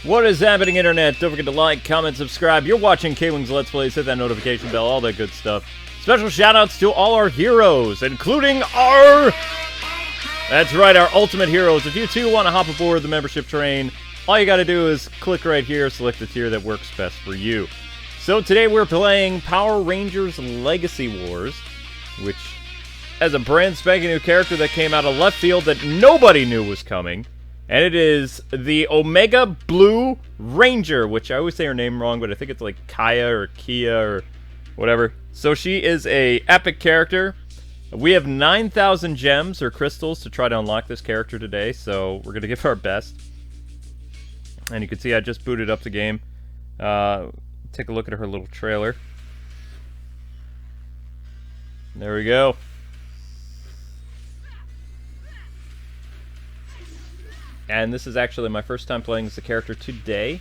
What is happening, Internet? Don't forget to like, comment, subscribe. You're watching KwingsLetsPlays. Hit that notification bell, all that good stuff. Special shoutouts to all our heroes, including our... That's right, our ultimate heroes. If you too want to hop aboard the membership train, all you got to do is click right here, select the tier that works best for you. So today we're playing Power Rangers Legacy Wars, which has a brand spanking new character that came out of left field that nobody knew was coming. And it is the Omega Blue Ranger, which I always say her name wrong, but I think it's like Kiya or Kiya or whatever. So she is a epic character. We have 9,000 gems or crystals to try to unlock this character today, so we're going to give our best. And you can see I just booted up the game. Take a look at her little trailer. There we go. And this is actually my first time playing as the character today.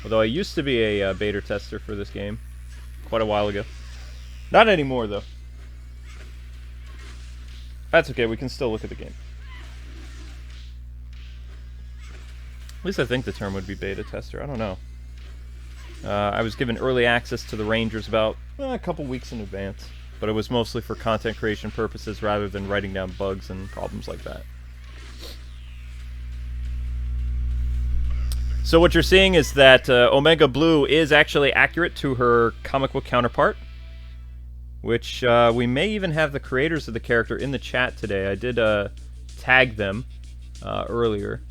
Although I used to be a beta tester for this game quite a while ago. Not anymore, though. That's okay, we can still look at the game. At least I think the term would be beta tester, I don't know. I was given early access to the Rangers about a couple weeks in advance. But it was mostly for content creation purposes rather than writing down bugs and problems like that. So what you're seeing is that Omega Blue is actually accurate to her comic book counterpart, which we may even have the creators of the character in the chat today. I did tag them earlier.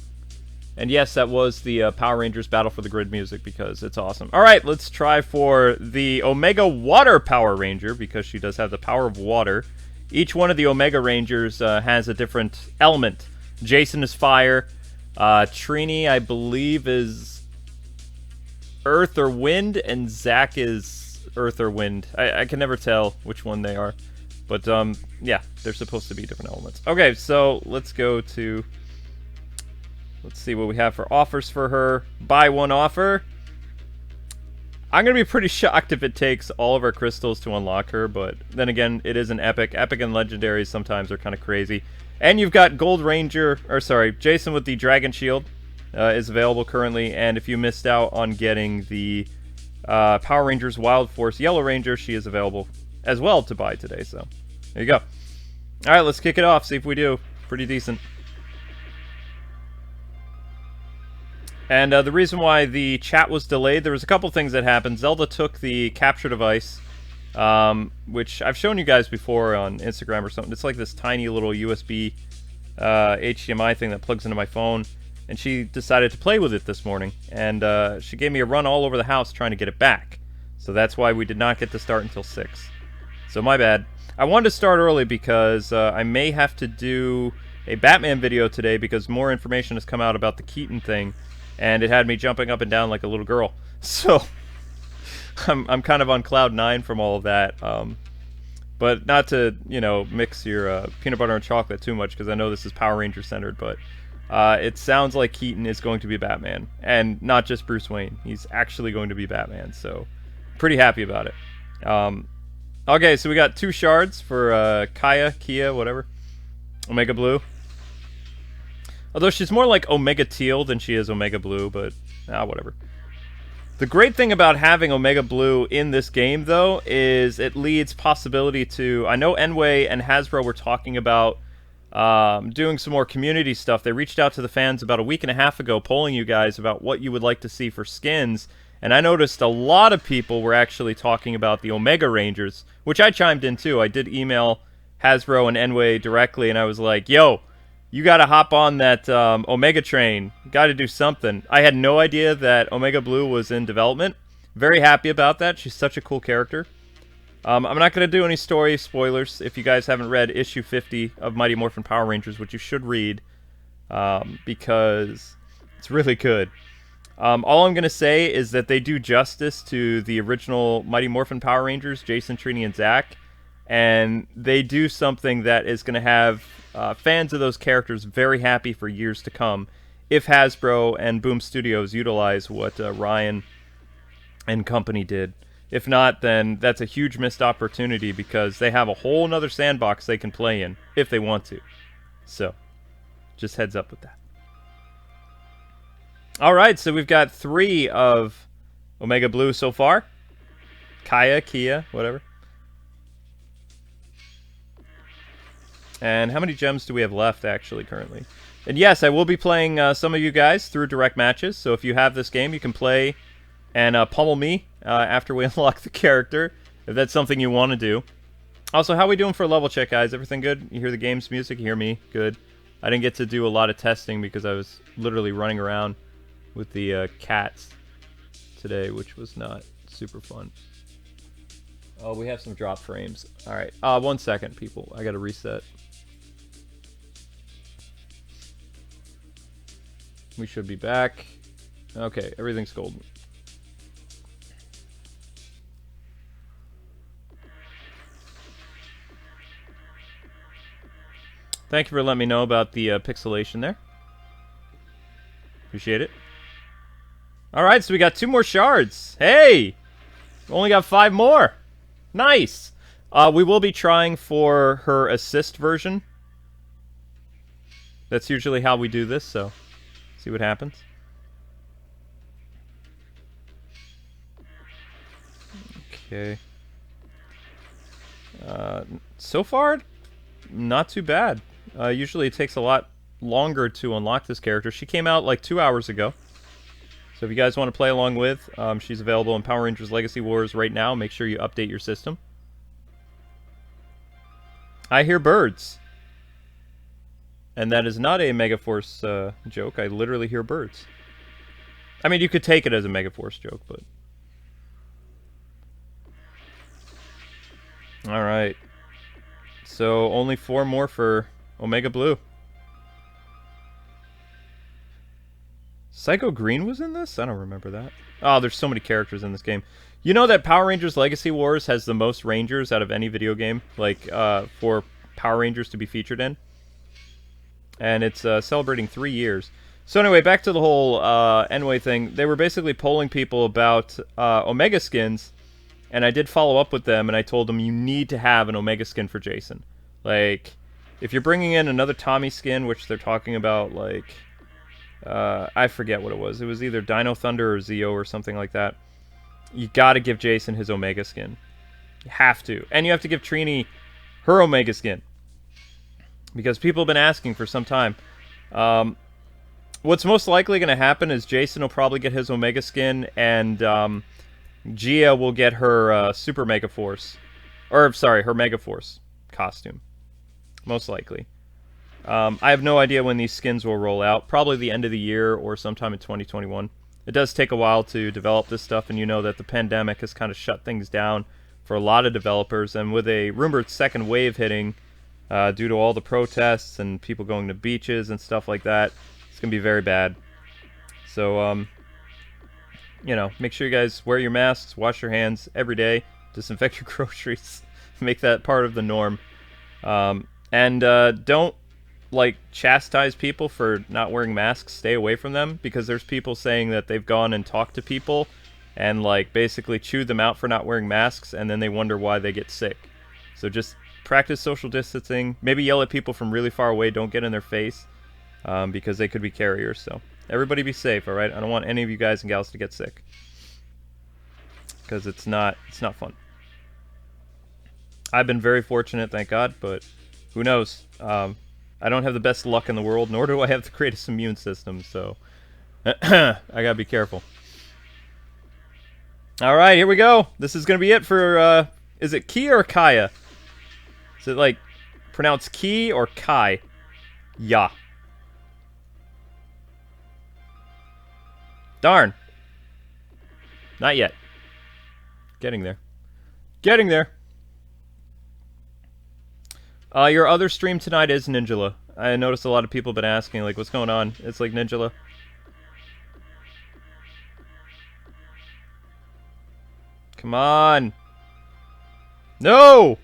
And yes, that was the Power Rangers Battle for the Grid music because it's awesome. Alright, let's try for the Omega Water Power Ranger because she does have the power of water. Each one of the Omega Rangers has a different element. Jason is fire. Trini, I believe, is earth or wind, and Zach is earth or wind. I can never tell which one they are. But, yeah, they're supposed to be different elements. Okay, so let's go to... Let's see what we have for offers for her. Buy one offer. I'm going to be pretty shocked if it takes all of our crystals to unlock her, but then again, it is an epic. Epic and legendaries sometimes are kind of crazy. And you've got Gold Ranger, or sorry, Jason with the Dragon Shield is available currently. And if you missed out on getting the Power Rangers Wild Force Yellow Ranger, she is available as well to buy today. So there you go. All right, let's kick it off. See if we do. Pretty decent. And the reason why the chat was delayed, there was a couple things that happened. Zelda took the capture device, which I've shown you guys before on Instagram or something. It's like this tiny little USB HDMI thing that plugs into my phone. And she decided to play with it this morning. And she gave me a run all over the house trying to get it back. So that's why we did not get to start until 6. So my bad. I wanted to start early because I may have to do a Batman video today because more information has come out about the Keaton thing. And it had me jumping up and down like a little girl. So, I'm kind of on cloud 9 from all of that. But not to, you know, mix your peanut butter and chocolate too much, because I know this is Power Ranger centered, but it sounds like Keaton is going to be Batman. And not just Bruce Wayne. He's actually going to be Batman, so pretty happy about it. Okay, so we got 2 shards for Kiya, whatever. Omega Blue. Although she's more like Omega Teal than she is Omega Blue, but whatever. The great thing about having Omega Blue in this game, though, is it leads possibility to... I know Enway and Hasbro were talking about doing some more community stuff. They reached out to the fans about a week and a half ago, polling you guys about what you would like to see for skins. And I noticed a lot of people were actually talking about the Omega Rangers, which I chimed in too. I did email Hasbro and Enway directly, and I was like, yo... You gotta hop on that Omega train. Gotta do something. I had no idea that Omega Blue was in development. Very happy about that. She's such a cool character. I'm not gonna do any story spoilers if you guys haven't read issue 50 of Mighty Morphin Power Rangers, which you should read, because it's really good. All I'm gonna say is that they do justice to the original Mighty Morphin Power Rangers, Jason, Trini, and Zach, and they do something that is gonna have fans of those characters very happy for years to come if Hasbro and Boom Studios utilize what Ryan and company did. If not, then that's a huge missed opportunity because they have a whole nother sandbox they can play in if they want to. So, just heads up with that. Alright, so we've got 3 of Omega Blue so far. Kiya, whatever. And how many gems do we have left, actually, currently? And yes, I will be playing some of you guys through direct matches, so if you have this game, you can play and pummel me after we unlock the character, if that's something you want to do. Also, how are we doing for a level check, guys? Everything good? You hear the game's music? You hear me? Good. I didn't get to do a lot of testing because I was literally running around with the cats today, which was not super fun. Oh, we have some drop frames. Alright, 1 second, people. I gotta reset. We should be back. Okay, everything's golden. Thank you for letting me know about the pixelation there. Appreciate it. Alright, so we got 2 more shards. Hey! We only got 5 more. Nice! We will be trying for her assist version. That's usually how we do this, so see what happens. Okay. So far, not too bad. Usually it takes a lot longer to unlock this character. She came out like 2 hours ago. So if you guys want to play along with, she's available in Power Rangers Legacy Wars right now. Make sure you update your system. I hear birds. And that is not a Megaforce joke. I literally hear birds. I mean, you could take it as a Megaforce joke, but... Alright. So, only 4 more for Omega Blue. Psycho Green was in this? I don't remember that. Oh, there's so many characters in this game. You know that Power Rangers Legacy Wars has the most Rangers out of any video game? Like, for Power Rangers to be featured in? And it's celebrating 3 years. So anyway, back to the whole Enway thing. They were basically polling people about Omega skins, and I did follow up with them, and I told them you need to have an Omega skin for Jason. Like, if you're bringing in another Tommy skin, which they're talking about, like, I forget what it was. It was either Dino Thunder or Zeo or something like that. You gotta give Jason his Omega skin. You have to. And you have to give Trini her Omega skin. Because people have been asking for some time. What's most likely going to happen is Jason will probably get his Omega skin, and Kiya will get her Super Megaforce. Or, sorry, her Megaforce costume. Most likely. I have no idea when these skins will roll out. Probably the end of the year or sometime in 2021. It does take a while to develop this stuff, and you know that the pandemic has kind of shut things down for a lot of developers, and with a rumored second wave hitting... due to all the protests and people going to beaches and stuff like that, it's going to be very bad. So, you know, make sure you guys wear your masks, wash your hands every day, disinfect your groceries, make that part of the norm. And don't, like, chastise people for not wearing masks. Stay away from them, because there's people saying that they've gone and talked to people and, like, basically chewed them out for not wearing masks, and then they wonder why they get sick. So just... practice social distancing. Maybe yell at people from really far away. Don't get in their face, because they could be carriers. So everybody be safe, all right? I don't want any of you guys and gals to get sick, because it's not fun. I've been very fortunate, thank God, but who knows? I don't have the best luck in the world, nor do I have the greatest immune system, so I gotta be careful. All right, here we go. This is gonna be it for. Is it Kiya or Kiya? Is it, like, pronounced Ki or Kai? Ya. Darn. Not yet. Getting there. Getting there. Your other stream tonight is Ninjala. I noticed a lot of people have been asking, like, what's going on? It's like Ninjala. Come on. No!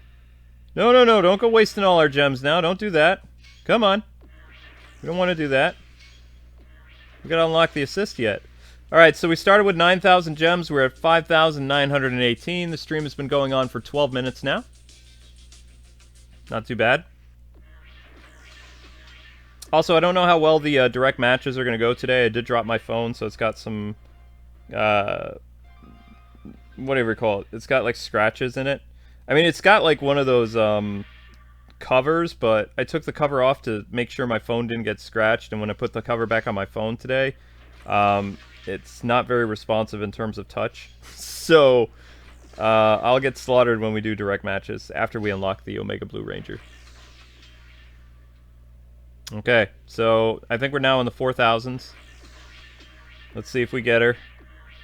No, no, no, don't go wasting all our gems now. Don't do that. Come on. We don't want to do that. We gotta unlock the assist yet. Alright, so we started with 9,000 gems. We're at 5,918. The stream has been going on for 12 minutes now. Not too bad. Also, I don't know how well the direct matches are going to go today. I did drop my phone, so it's got some... whatever you call it. It's got, like, scratches in it. I mean, it's got, like, one of those covers, but I took the cover off to make sure my phone didn't get scratched, and when I put the cover back on my phone today, it's not very responsive in terms of touch. So, I'll get slaughtered when we do direct matches after we unlock the Omega Blue Ranger. Okay, so I think we're now in the 4,000s. Let's see if we get her,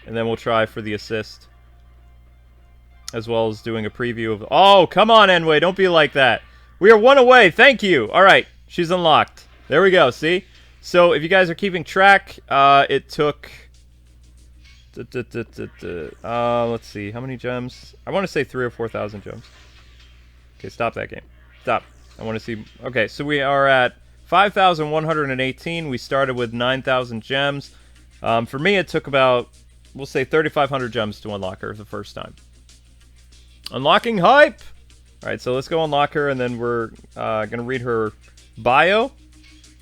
and then we'll try for the assist. As well as doing a preview of... Oh, come on, Enway, don't be like that. We are one away, thank you. All right, she's unlocked. There we go, see? So, if you guys are keeping track, it took... let's see, how many gems? I want to say 3,000 or 4,000 gems. Okay, stop that game. Stop. I want to see... Okay, so we are at 5,118. We started with 9,000 gems. For me, it took about, we'll say, 3,500 gems to unlock her the first time. Unlocking hype! Alright, so let's go unlock her, and then we're going to read her bio,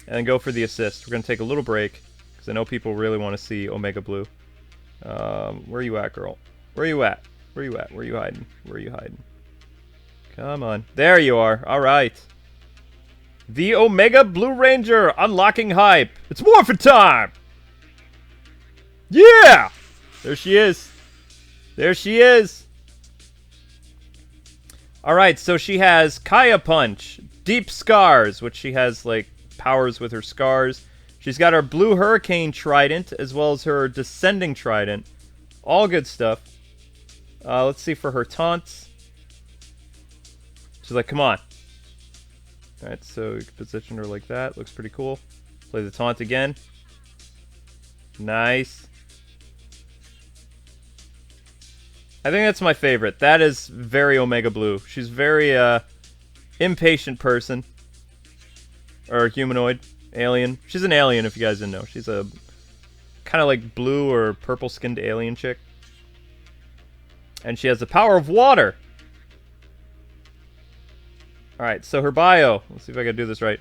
and then go for the assist. We're going to take a little break, because I know people really want to see Omega Blue. Where are you at, girl? Where are you at? Where are you at? Where are you hiding? Where are you hiding? Come on. There you are. Alright. The Omega Blue Ranger, unlocking hype. It's Morphin time! Yeah! There she is. There she is. Alright, so she has Kiya Punch, Deep Scars, which she has, like, powers with her scars. She's got her Blue Hurricane Trident, as well as her Descending Trident. All good stuff. Let's see for her taunts. She's like, come on. Alright, so you can position her like that. Looks pretty cool. Play the taunt again. Nice. I think that's my favorite. That is very Omega Blue. She's very, impatient person. Or humanoid. Alien. She's an alien, if you guys didn't know. She's a kind of like blue or purple-skinned alien chick. And she has the power of water. Alright, so her bio. Let's see if I can do this right.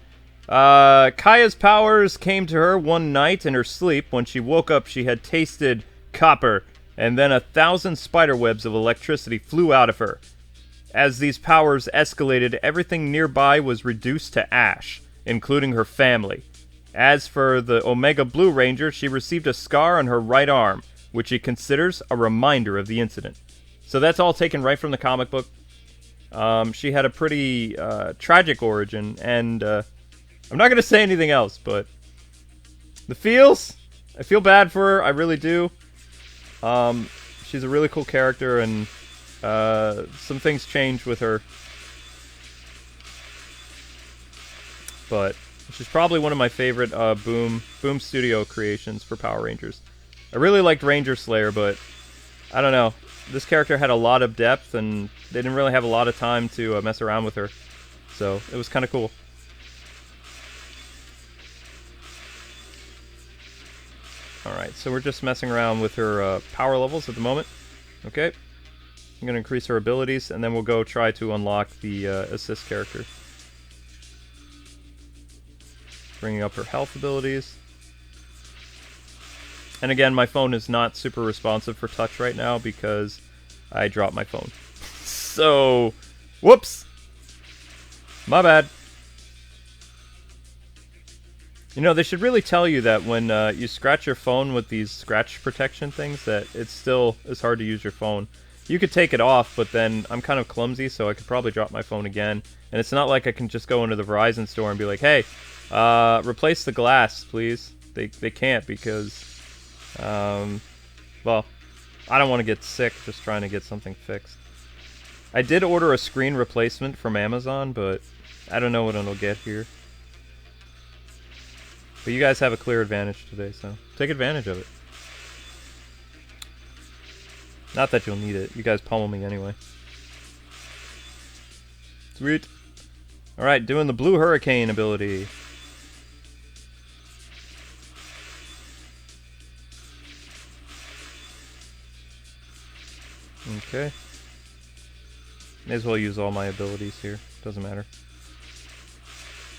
Kiya's powers came to her one night in her sleep. When she woke up, she had tasted copper. And then 1,000 spider webs of electricity flew out of her. As these powers escalated, everything nearby was reduced to ash, including her family. As for the Omega Blue Ranger, she received a scar on her right arm, which she considers a reminder of the incident. So that's all taken right from the comic book. She had a pretty tragic origin, and I'm not going to say anything else, but the feels, I feel bad for her, I really do. She's a really cool character, and some things change with her. But she's probably one of my favorite Boom Studio creations for Power Rangers. I really liked Ranger Slayer, but I don't know. This character had a lot of depth, and they didn't really have a lot of time to mess around with her. So it was kind of cool. Alright, so we're just messing around with her power levels at the moment. Okay. I'm going to increase her abilities, and then we'll go try to unlock the assist character. Bringing up her health abilities. And again, my phone is not super responsive for touch right now because I dropped my phone. So, whoops! My bad. You know, they should really tell you that when you scratch your phone with these scratch protection things, that it still is hard to use your phone. You could take it off, but then I'm kind of clumsy, so I could probably drop my phone again. And it's not like I can just go into the Verizon store and be like, hey, replace the glass, please. They can't because, well, I don't want to get sick just trying to get something fixed. I did order a screen replacement from Amazon, but I don't know what it'll get here. But you guys have a clear advantage today, so take advantage of it. Not that you'll need it. You guys pummel me anyway. Sweet. Alright, doing the Blue Hurricane ability. Okay. May as well use all my abilities here. Doesn't matter.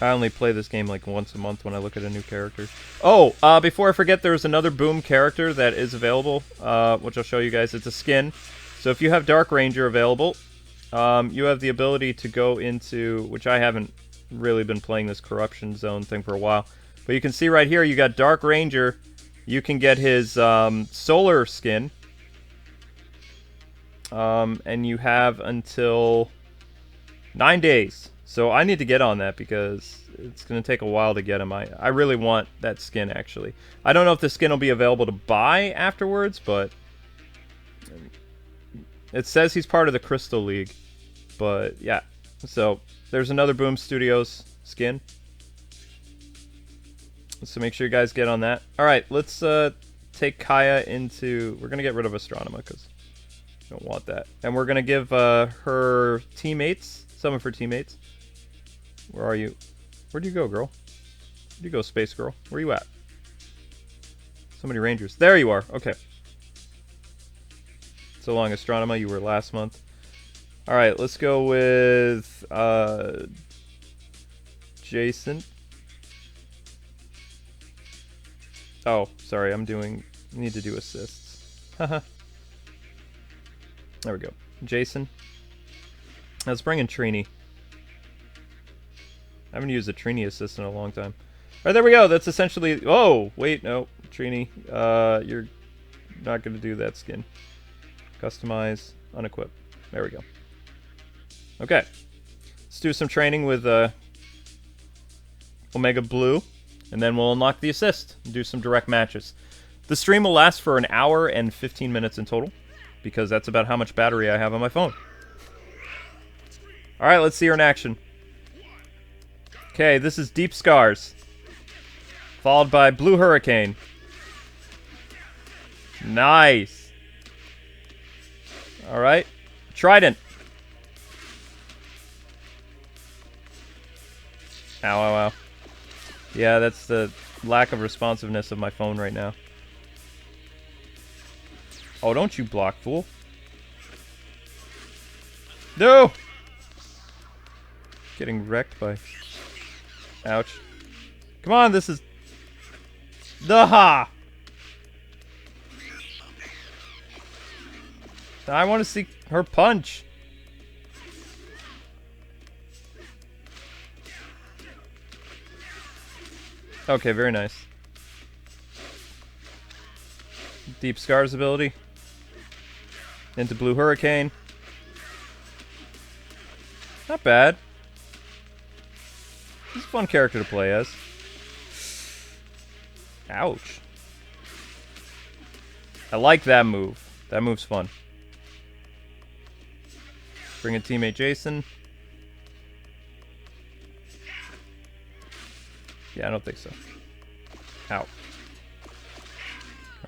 I only play this game like once a month when I look at a new character. Oh, before I forget, there's another Boom character that is available, which I'll show you guys. It's a skin. So if you have Dark Ranger available, you have the ability to go into, which I haven't really been playing this Corruption Zone thing for a while, but you can see right here, you got Dark Ranger. You can get his solar skin, and you have until 9 days. So I need to get on that because it's going to take a while to get him. I really want that skin, actually. I don't know if the skin will be available to buy afterwards, but it says he's part of the Crystal League. But yeah, so there's another Boom Studios skin. So make sure you guys get on that. Alright, let's take Kiya into... We're going to get rid of Astronema because we don't want that. And we're going to give her teammates, some of her teammates. Where are you? Where'd you go, girl? Where'd you go, Space Girl? Where are you at? So many Rangers. There you are. Okay. So long, Astronema. You were last month. Alright, let's go with Jason. Oh, sorry, need to do assists. Haha. There we go. Jason. Let's bring in Trini. I haven't used a Trini assist in a long time. Alright, there we go. That's essentially... Oh, wait, no. Trini, you're not going to do that skin. Customize, unequip. There we go. Okay. Let's do some training with Omega Blue. And then we'll unlock the assist and do some direct matches. The stream will last for an hour and 15 minutes in total, because that's about how much battery I have on my phone. Alright, let's see her in action. Okay, this is Deep Scars, followed by Blue Hurricane. Nice. Alright, Trident. Ow, ow, ow. Yeah, that's the lack of responsiveness of my phone right now. Oh, don't you block, fool. No! Getting wrecked by... Ouch. Come on, this is... The ha! I want to see her punch. Okay, very nice. Deep Scars ability. Into Blue Hurricane. Not bad. He's a fun character to play as. Ouch. I like that move. That move's fun. Bring in teammate Jason. Yeah, I don't think so. Ow.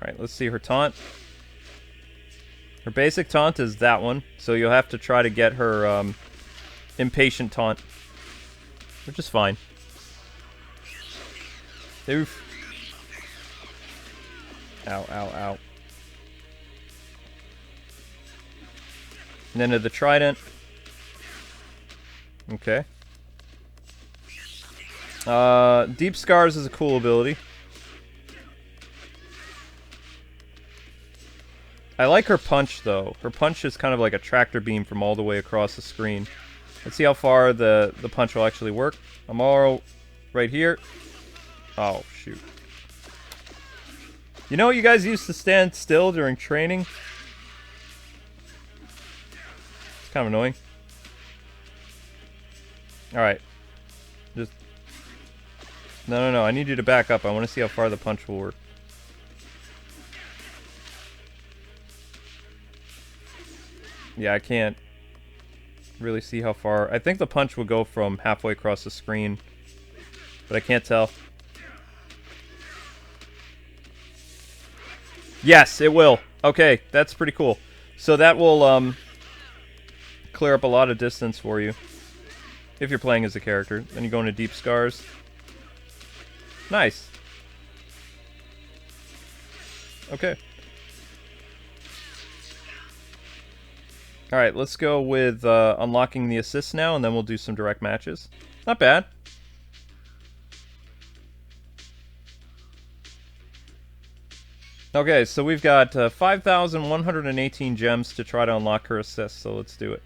Alright, let's see her taunt. Her basic taunt is that one, so you'll have to try to get her impatient taunt, which is fine. Oof. Ow, ow, ow. And then to the Trident. Okay. Deep Scars is a cool ability. I like her punch, though. Her punch is kind of like a tractor beam from all the way across the screen. Let's see how far the punch will actually work. I'm all right here. Oh, shoot. You know, you guys used to stand still during training. It's kind of annoying. Alright. Just... No, I need you to back up. I want to see how far the punch will work. Yeah, I can't really see how far. I think the punch will go from halfway across the screen, but I can't tell. Yes, it will. Okay, that's pretty cool. So that will clear up a lot of distance for you if you're playing as a character. Then you go into Deep Scars. Nice. Okay. Alright, let's go with unlocking the assist now, and then we'll do some direct matches. Not bad. Okay, so we've got 5,118 gems to try to unlock her assist, so let's do it.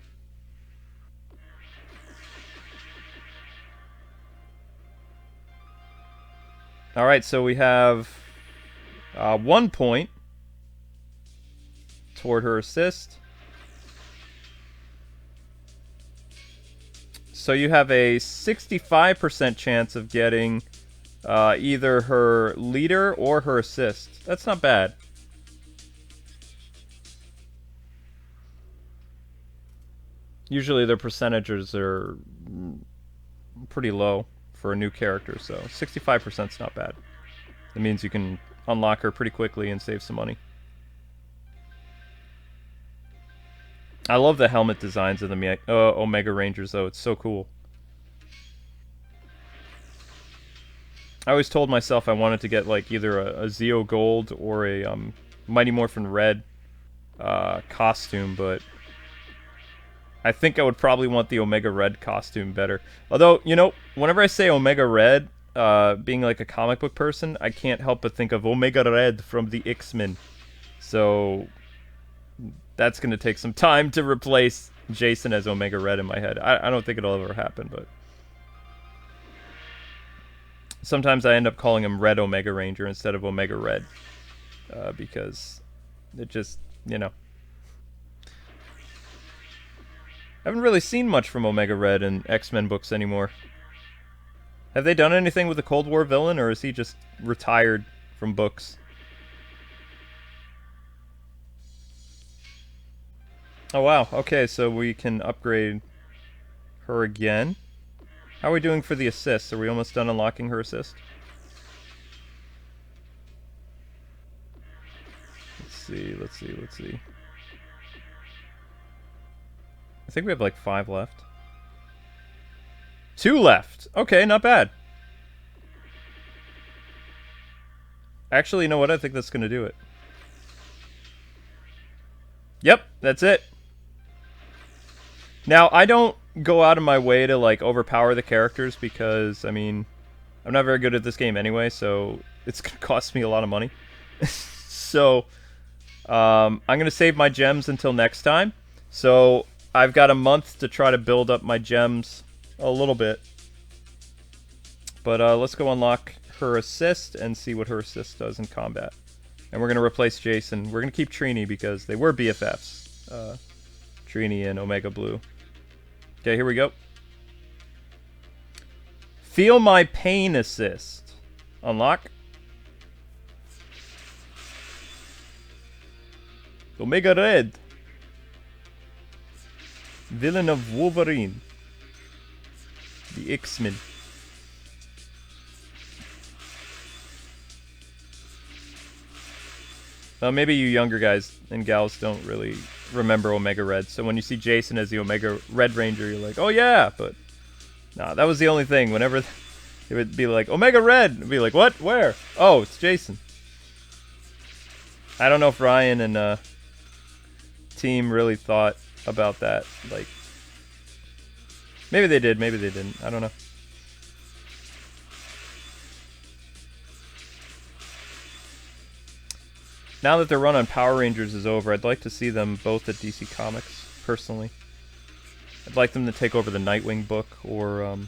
Alright, so we have 1 point toward her assist. So you have a 65% chance of getting either her leader or her assist. That's not bad. Usually their percentages are pretty low for a new character, so 65% is not bad. That means you can unlock her pretty quickly and save some money. I love the helmet designs of the Omega Rangers, though. It's so cool. I always told myself I wanted to get like either a Zeo Gold or a Mighty Morphin Red costume, but I think I would probably want the Omega Red costume better. Although, you know, whenever I say Omega Red, being like a comic book person, I can't help but think of Omega Red from the X-Men. So that's going to take some time to replace Jason as Omega Red in my head. I don't think it'll ever happen, but sometimes I end up calling him Red Omega Ranger instead of Omega Red, because it just, you know. I haven't really seen much from Omega Red in X-Men books anymore. Have they done anything with the Cold War villain, or is he just retired from books? Oh wow, okay, so we can upgrade her again. How are we doing for the assist? Are we almost done unlocking her assist? Let's see. I think we have like 5 left. 2 left! Okay, not bad. Actually, you know what? I think that's gonna do it. Yep, that's it. Now, I don't go out of my way to, like, overpower the characters because, I mean, I'm not very good at this game anyway, so it's going to cost me a lot of money. So, I'm going to save my gems until next time. So, I've got a month to try to build up my gems a little bit. But let's go unlock her assist and see what her assist does in combat. And we're going to replace Jason. We're going to keep Trini because they were BFFs. Trini and Omega Blue. Okay, here we go. Feel my pain assist. Unlock. Omega Red. Villain of Wolverine. The X-Men. Maybe you younger guys and gals don't really remember Omega Red, so when you see Jason as the Omega Red Ranger, you're like, oh yeah, but nah, that was the only thing. Whenever it would be like, Omega Red, it'd be like, what? Where? Oh, it's Jason. I don't know if Ryan and team really thought about that. Like, maybe they did, maybe they didn't. I don't know. Now that their run on Power Rangers is over, I'd like to see them both at DC Comics, personally. I'd like them to take over the Nightwing book, or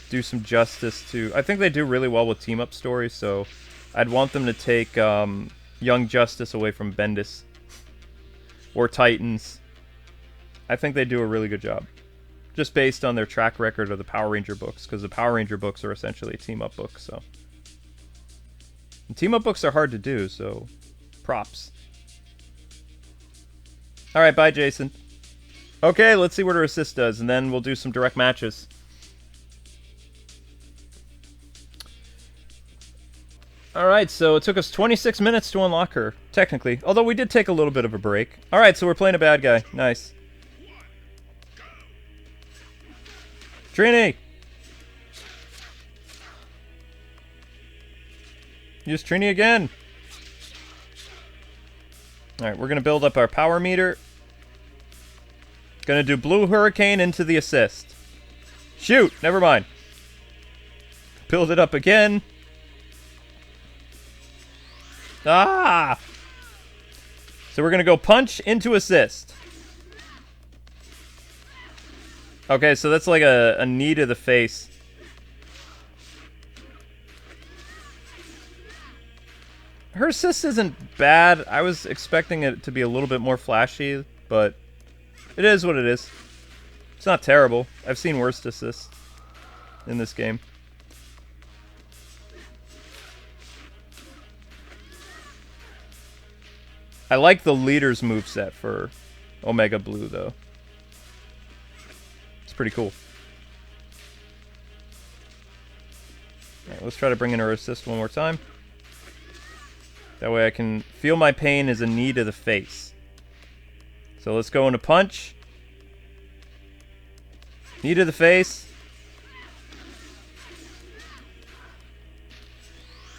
do some justice to... I think they do really well with team-up stories, so I'd want them to take Young Justice away from Bendis. Or Titans. I think they do a really good job. Just based on their track record of the Power Ranger books, because the Power Ranger books are essentially team-up books, so... And team-up books are hard to do, so props. Alright, bye, Jason. Okay, let's see what her assist does, and then we'll do some direct matches. Alright, so it took us 26 minutes to unlock her, technically. Although we did take a little bit of a break. Alright, so we're playing a bad guy. Nice. Trini! Use Trini again. Alright, we're going to build up our power meter. Going to do Blue Hurricane into the assist. Shoot! Never mind. Build it up again. Ah! So we're going to go punch into assist. Okay, so that's like a knee to the face. Her assist isn't bad. I was expecting it to be a little bit more flashy, but it is what it is. It's not terrible. I've seen worse assists in this game. I like the leader's moveset for Omega Blue, though. It's pretty cool. Alright, let's try to bring in her assist one more time. That way I can feel my pain as a knee to the face. So let's go into punch. Knee to the face.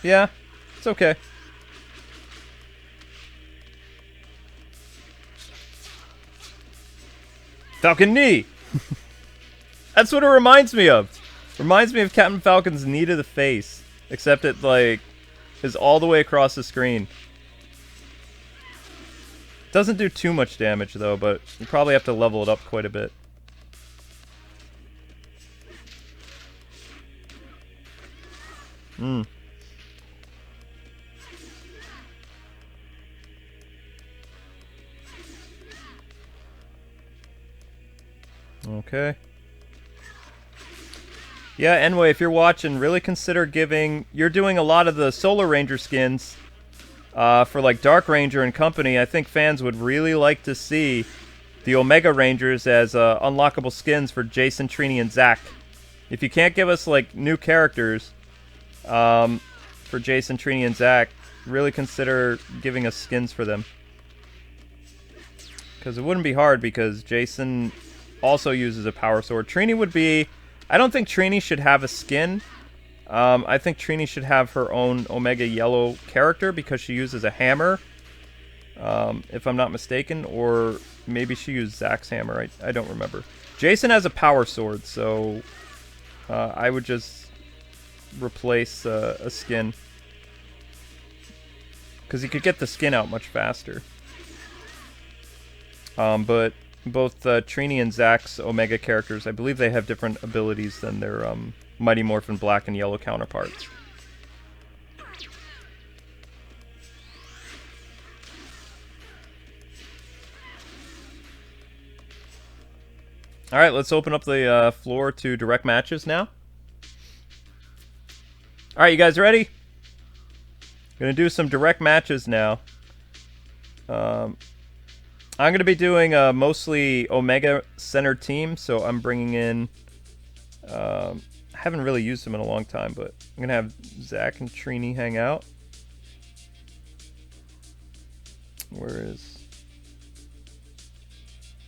Yeah, it's okay. Falcon knee! That's what it reminds me of. Reminds me of Captain Falcon's knee to the face. Except it, like, is all the way across the screen. Doesn't do too much damage, though, but you probably have to level it up quite a bit. Okay. Yeah, anyway, if you're watching, really consider giving... You're doing a lot of the Solar Ranger skins for, like, Dark Ranger and company. I think fans would really like to see the Omega Rangers as unlockable skins for Jason, Trini, and Zack. If you can't give us, like, new characters for Jason, Trini, and Zack, really consider giving us skins for them. Because it wouldn't be hard, because Jason also uses a power sword. Trini would be... I don't think Trini should have a skin. I think Trini should have her own Omega Yellow character because she uses a hammer, if I'm not mistaken. Or maybe she used Zack's hammer. I don't remember. Jason has a power sword, so I would just replace a skin. Because you could get the skin out much faster. But both Trini and Zack's Omega characters, I believe they have different abilities than their Mighty Morphin Black and Yellow counterparts. Alright, let's open up the floor to direct matches now. Alright, you guys ready? Gonna do some direct matches now. I'm going to be doing a mostly Omega-centered team, so I'm bringing in... I haven't really used them in a long time, but I'm going to have Zack and Trini hang out. Where is...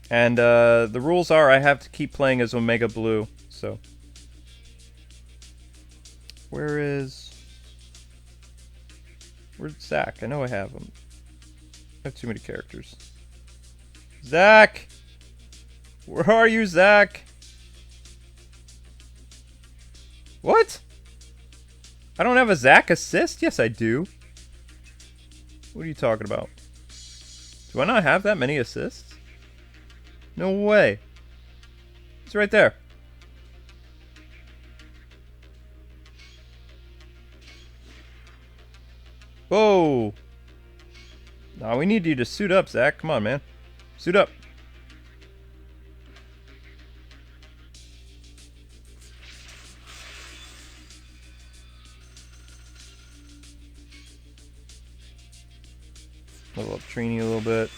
And the rules are I have to keep playing as Omega Blue, so... Where's Zack? I know I have him. I have too many characters. Zack! Where are you, Zack? What? I don't have a Zack assist? Yes, I do. What are you talking about? Do I not have that many assists? No way. It's right there. Whoa! Nah, we need you to suit up, Zack. Come on, man. Suit up. Level up Trini a little bit.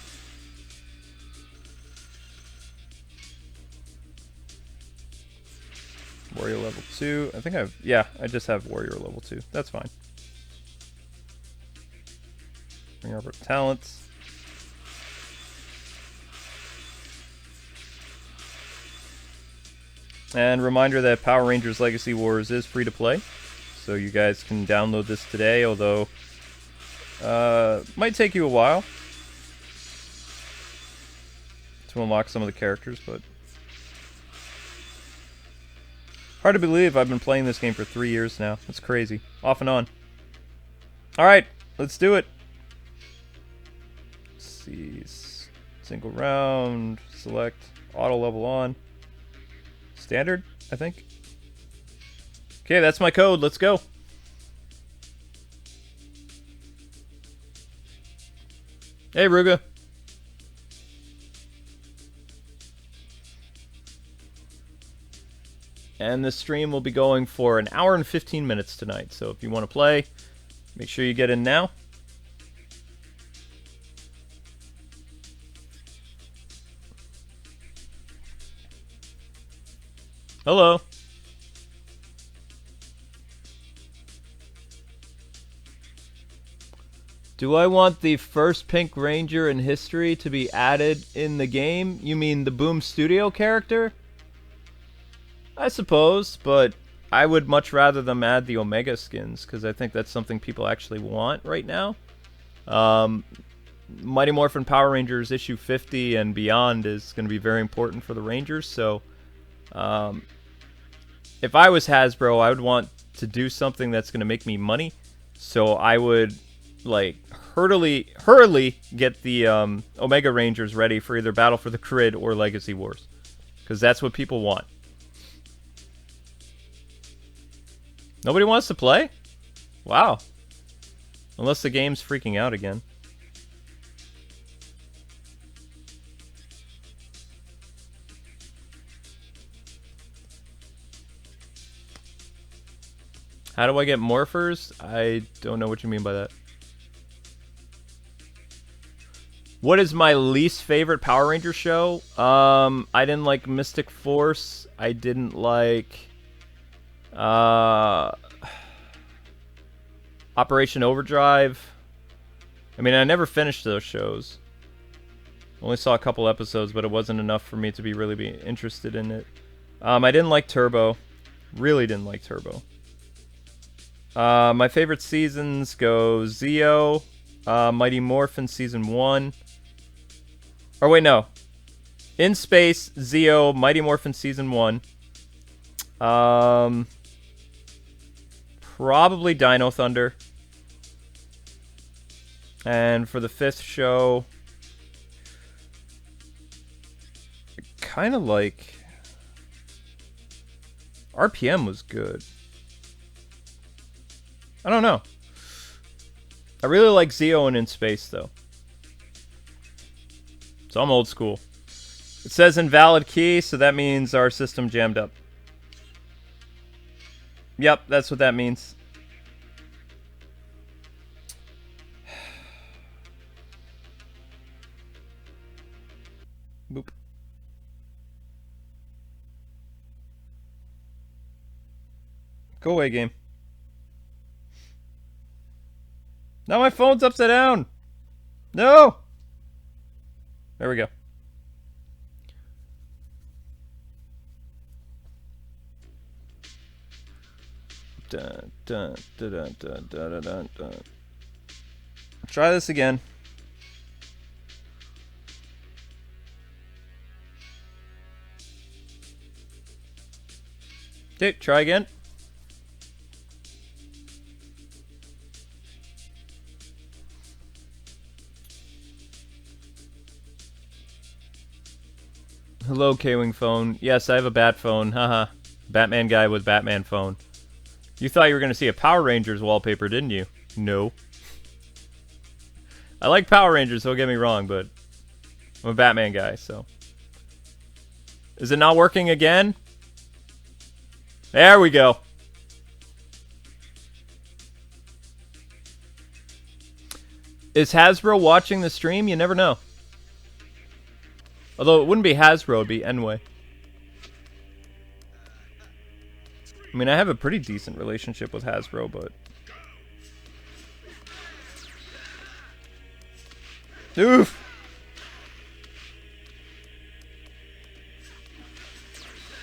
Warrior level 2. I think I've... Yeah, I just have Warrior level 2. That's fine. Bring up our talents. And reminder that Power Rangers Legacy Wars is free to play, so you guys can download this today, although might take you a while to unlock some of the characters, but hard to believe I've been playing this game for 3 years now. That's crazy. Off and on. Alright, let's do it. see. Single round. Select. Auto level on. Standard, I think. Okay, that's my code. Let's go. Hey, Ruga. And the stream will be going for an hour and 15 minutes tonight. So if you want to play, make sure you get in now. Hello. Do I want the first Pink Ranger in history to be added in the game? You mean the Boom Studio character? I suppose, but I would much rather them add the Omega skins, because I think that's something people actually want right now. Mighty Morphin Power Rangers issue 50 and beyond is going to be very important for the Rangers, so if I was Hasbro, I would want to do something that's going to make me money, so I would like hurriedly get the Omega Rangers ready for either Battle for the Grid or Legacy Wars, because that's what people want. Nobody wants to play? Wow. Unless the game's freaking out again. How do I get Morphers? I don't know what you mean by that. What is my least favorite Power Ranger show? I didn't like Mystic Force. I didn't like Operation Overdrive. I mean, I never finished those shows. Only saw a couple episodes, but it wasn't enough for me to be really interested in it. I didn't like Turbo. Really didn't like Turbo. My favorite seasons go Zeo, Mighty Morphin Season 1. Or wait, no. In Space, Zeo, Mighty Morphin Season 1. Probably Dino Thunder. And for the 5th show, I kind of like... RPM was good. I don't know. I really like Zeo and In Space, though. So I'm old school. It says invalid key, so that means our system jammed up. Yep, that's what that means. Boop. Go away, game. Now my phone's upside down. No! There we go. Dun, dun, dun, dun, dun, dun, dun, dun. Try this again. Okay, try again. Hello, Kwing phone. Yes, I have a bat phone. Haha. Batman guy with Batman phone. You thought you were going to see a Power Rangers wallpaper, didn't you? No. I like Power Rangers, don't get me wrong, but I'm a Batman guy, so. Is it not working again? There we go. Is Hasbro watching the stream? You never know. Although it wouldn't be Hasbro, it'd be Enway. I mean, I have a pretty decent relationship with Hasbro, but... Oof!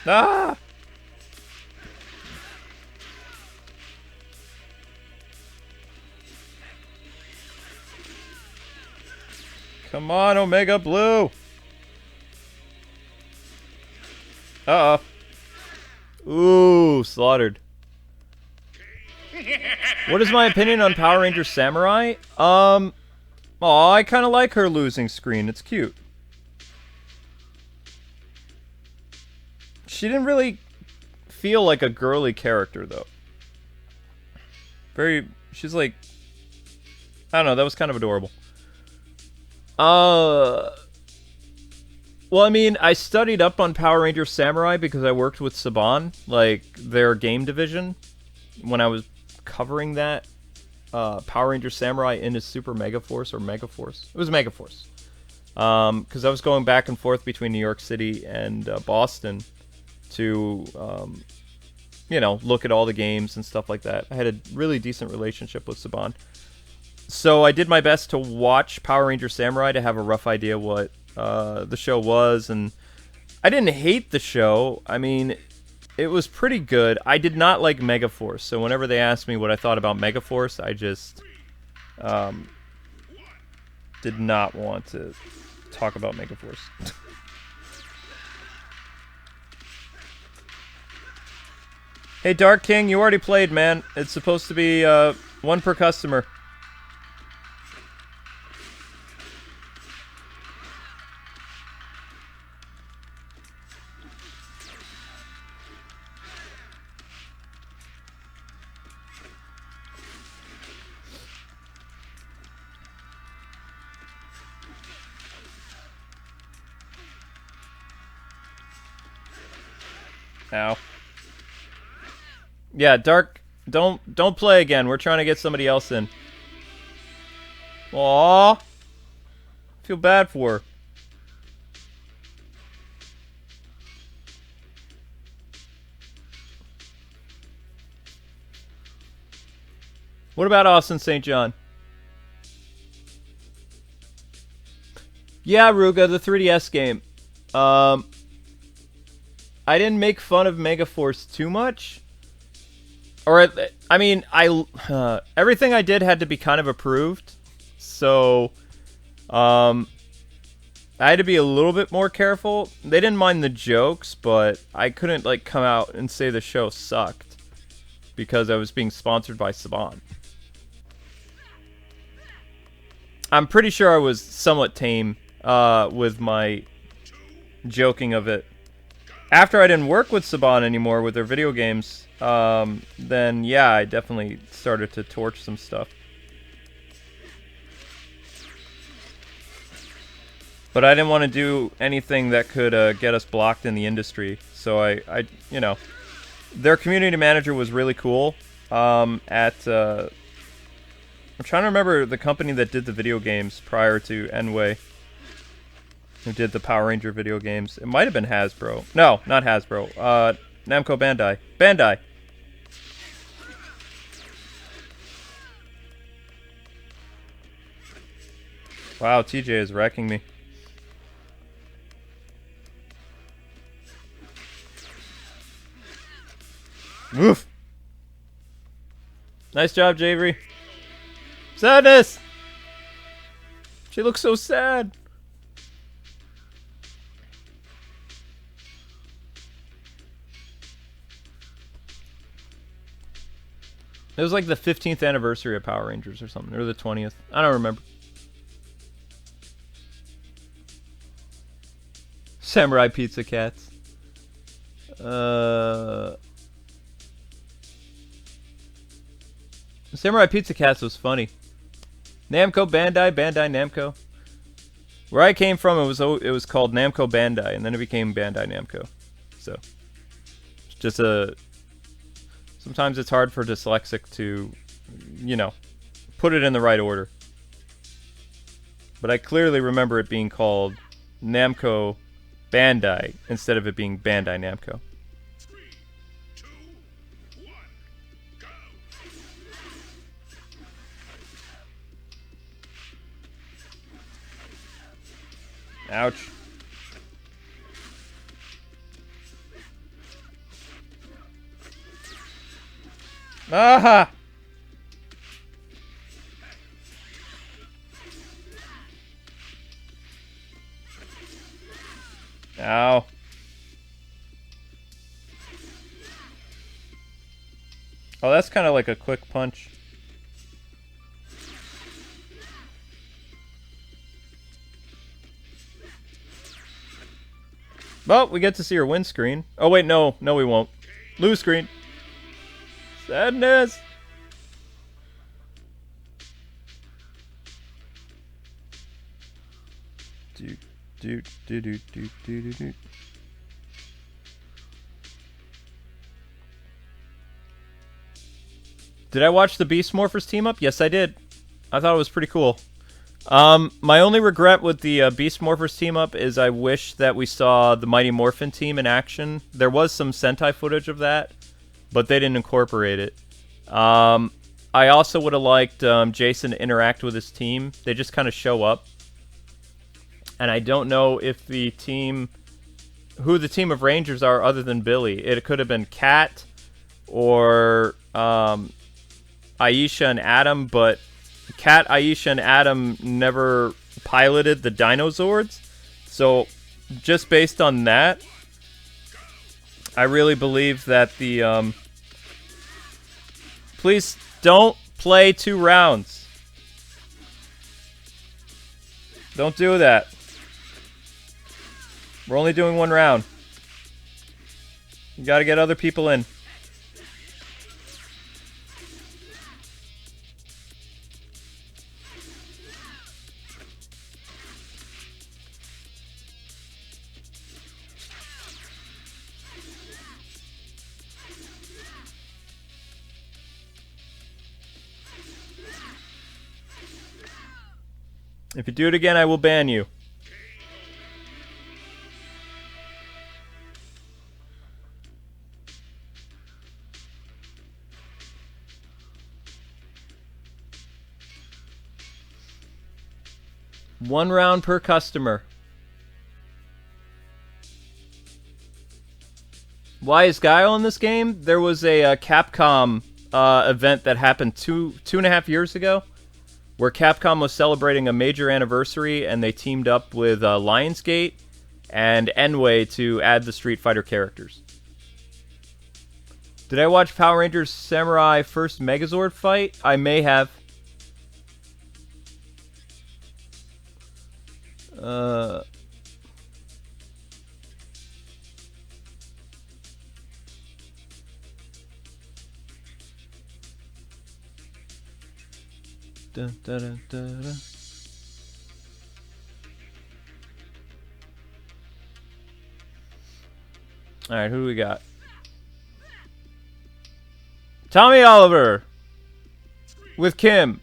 Ah! Come on, Omega Blue! Uh-oh. Ooh, slaughtered. What is my opinion on Power Rangers Samurai? Aw, I kind of like her losing screen. It's cute. She didn't really feel like a girly character, though. She's like, I don't know, that was kind of adorable. Well, I mean, I studied up on Power Rangers Samurai because I worked with Saban, like, their game division, when I was covering that. Power Rangers Samurai into Super Megaforce, or Megaforce. It was Megaforce. Because I was going back and forth between New York City and Boston to, you know, look at all the games and stuff like that. I had a really decent relationship with Saban. So I did my best to watch Power Rangers Samurai to have a rough idea what the show was, and I didn't hate the show. I mean, it was pretty good. I did not like Megaforce, so whenever they asked me what I thought about Megaforce, I just did not want to talk about Megaforce. Hey, Dark King, you already played, man. It's supposed to be one per customer. Ow. Yeah, Dark, don't play again. We're trying to get somebody else in. Aww. Feel bad for her. What about Austin St. John? Yeah, Ruga, the 3DS game. I didn't make fun of Megaforce too much. Or, I mean, everything I did had to be kind of approved. So, I had to be a little bit more careful. They didn't mind the jokes, but I couldn't, like, come out and say the show sucked. Because I was being sponsored by Saban. I'm pretty sure I was somewhat tame with my joking of it. After I didn't work with Saban anymore with their video games, then yeah, I definitely started to torch some stuff. But I didn't want to do anything that could get us blocked in the industry. So I you know, their community manager was really cool. I'm trying to remember the company that did the video games prior to Enway. Who did the Power Ranger video games. It might have been Hasbro. No, not Hasbro. Namco Bandai. Bandai! Wow, TJ is wrecking me. Woof! Nice job, Javery. Sadness! She looks so sad. It was like the 15th anniversary of Power Rangers or something, or the 20th. I don't remember. Samurai Pizza Cats. Samurai Pizza Cats was funny. Namco Bandai, Bandai Namco. Where I came from, it was called Namco Bandai, and then it became Bandai Namco. So, it's just a. Sometimes it's hard for dyslexic to, you know, put it in the right order. But I clearly remember it being called Namco Bandai instead of it being Bandai Namco. 3, 2, 1, go! Ouch. Aha! Ow. Oh, that's kind of like a quick punch. Well, we get to see her win screen. Oh, wait, no. No, we won't. Lose screen. Sadness. Do, do, do, do, do, do, do, do. Did I watch the Beast Morphers team up? Yes, I did. I thought it was pretty cool. My only regret with the Beast Morphers team up is I wish that we saw the Mighty Morphin team in action. There was some Sentai footage of that, but they didn't incorporate it. I also would have liked Jason to interact with his team. They just kind of show up. And I don't know if the team... who the team of Rangers are other than Billy. It could have been Kat or Aisha and Adam, but Kat, Aisha, and Adam never piloted the Dinozords. So just based on that, I really believe that the... please don't play 2 rounds. Don't do that. We're only doing 1 round. You gotta get other people in. If you do it again, I will ban you. One round per customer. Why is Guile in this game? There was a Capcom event that happened two and a half years ago, where Capcom was celebrating a major anniversary, and they teamed up with Lionsgate and Enway to add the Street Fighter characters. Did I watch Power Rangers Samurai first Megazord fight? I may have. Dun, dun, dun, dun, dun. All right, who do we got? Tommy Oliver with Kim.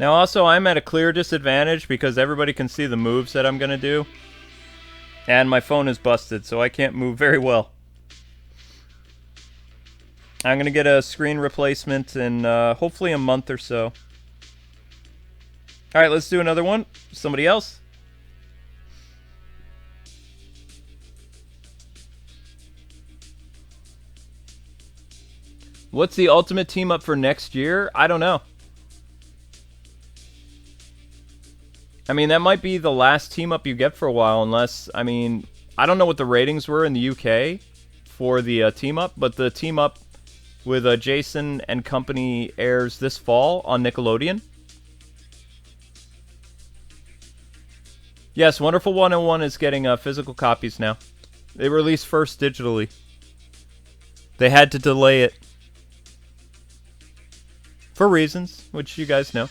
Now also, I'm at a clear disadvantage because everybody can see the moves that I'm going to do. And my phone is busted, so I can't move very well. I'm going to get a screen replacement in hopefully a month or so. Alright, let's do another one. Somebody else? What's the ultimate team up for next year? I don't know. I mean, that might be the last team up you get for a while, unless, I mean, I don't know what the ratings were in the UK for the team up, but the team up with Jason and company airs this fall on Nickelodeon. Yes, Wonderful 101 is getting physical copies now. They released first digitally. They had to delay it. For reasons, which you guys know.